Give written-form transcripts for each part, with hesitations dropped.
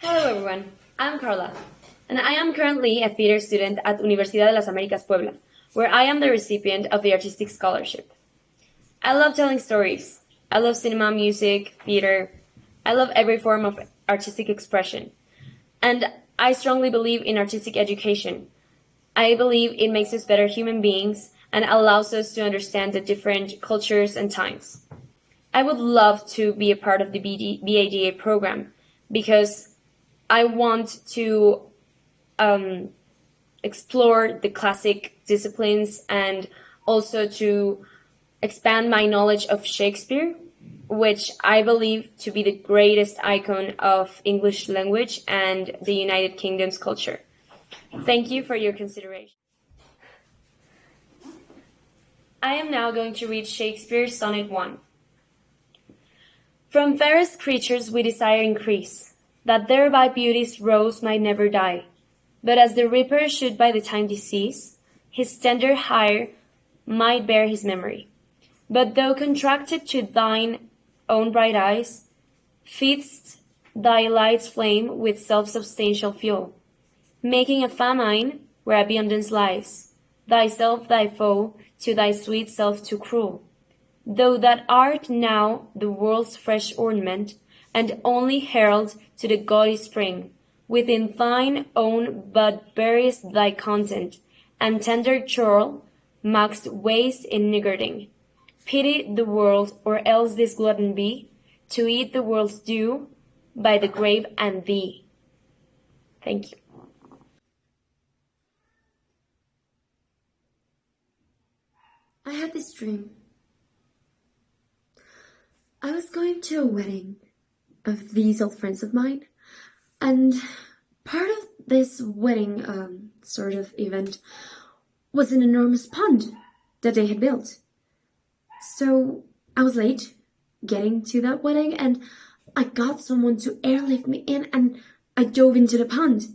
Hello everyone, I'm Karla, and I am currently a theater student at Universidad de las Américas Puebla, where I am the recipient of the Artistic Scholarship. I love telling stories. I love cinema, music, theater. I love every form of artistic expression. And I strongly believe in artistic education. I believe it makes us better human beings and allows us to understand the different cultures and times. I would love to be a part of the BADA program because I want to explore the classic disciplines and also to expand my knowledge of Shakespeare, which I believe to be the greatest icon of English language and the United Kingdom's culture. Thank you for your consideration. I am now going to read Shakespeare's Sonnet 1. From fairest creatures we desire increase, that thereby beauty's rose might never die. But as the reaper should by the time decease, his tender hire might bear his memory. But though contracted to thine own bright eyes, feedst thy light's flame with self-substantial fuel, making a famine where abundance lies, thyself thy foe, to thy sweet self too cruel. Though that art now the world's fresh ornament, and only herald to the gaudy spring, within thine own but bury'st thy content, and tender churl must waste in niggarding. Pity the world, or else this glutton be, to eat the world's due by the grave and thee. Thank you. I had this dream. I was going to a wedding of these old friends of mine, and part of this wedding sort of event was an enormous pond that they had built. So I was late getting to that wedding, and I got someone to airlift me in, and I dove into the pond.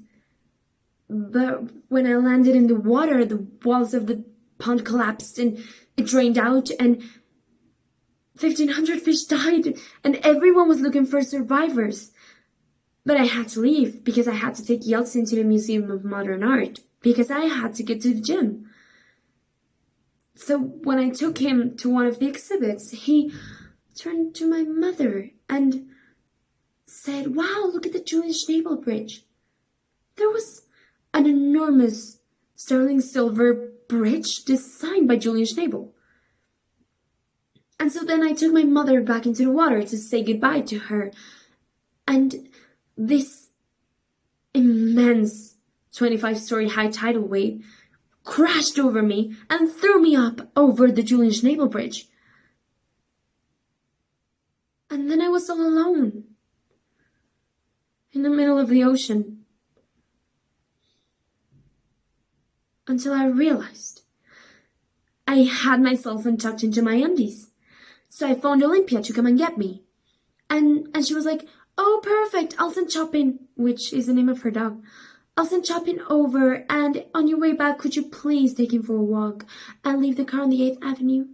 But when I landed in the water, the walls of the pond collapsed and it drained out, and 1,500 fish died, and everyone was looking for survivors. But I had to leave because I had to take Yeltsin to the Museum of Modern Art because I had to get to the gym. So when I took him to one of the exhibits, he turned to my mother and said, "Wow, look at the Julian Schnabel Bridge." There was an enormous sterling silver bridge designed by Julian Schnabel. And so then I took my mother back into the water to say goodbye to her. And this immense 25-story high tidal wave crashed over me and threw me up over the Julian Schnabel Bridge. And then I was all alone in the middle of the ocean until I realized I had my cell phone tucked into my undies. So I phoned Olympia to come and get me. And she was like, "Oh, perfect, I'll send Chopin," which is the name of her dog. "I'll send Chopin over, and on your way back, could you please take him for a walk and leave the car on the 8th Avenue?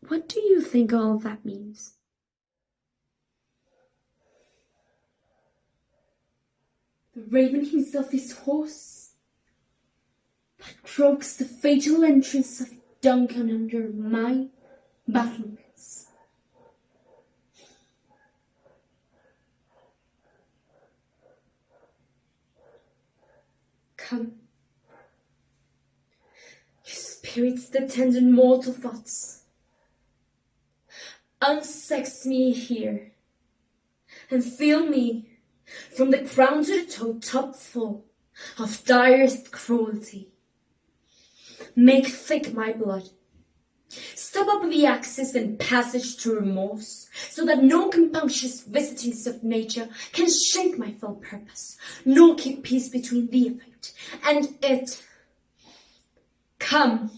What do you think all of that means? The raven himself is hoarse, but croaks the fatal entrance of Duncan under my battlements. Come, you spirits that tend in mortal thoughts, unsex me here, and fill me from the crown to the toe top full of direst cruelty. Make thick my blood. Stop up the access and passage to remorse, so that no compunctious visitings of nature can shake my fell purpose, nor keep peace between the effect and it. Come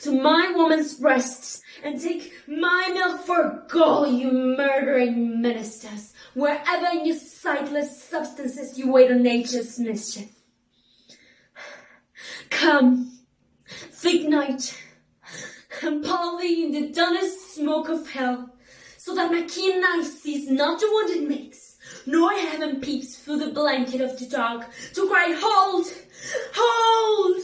to my woman's breasts and take my milk for gall, you murdering ministers, wherever in your sightless substances you wait on nature's mischief. Come, thick night, and pall thee in the dunnest smoke of hell, so that my keen eye sees not the wound it makes, nor heaven peeps through the blanket of the dark to cry, hold, hold!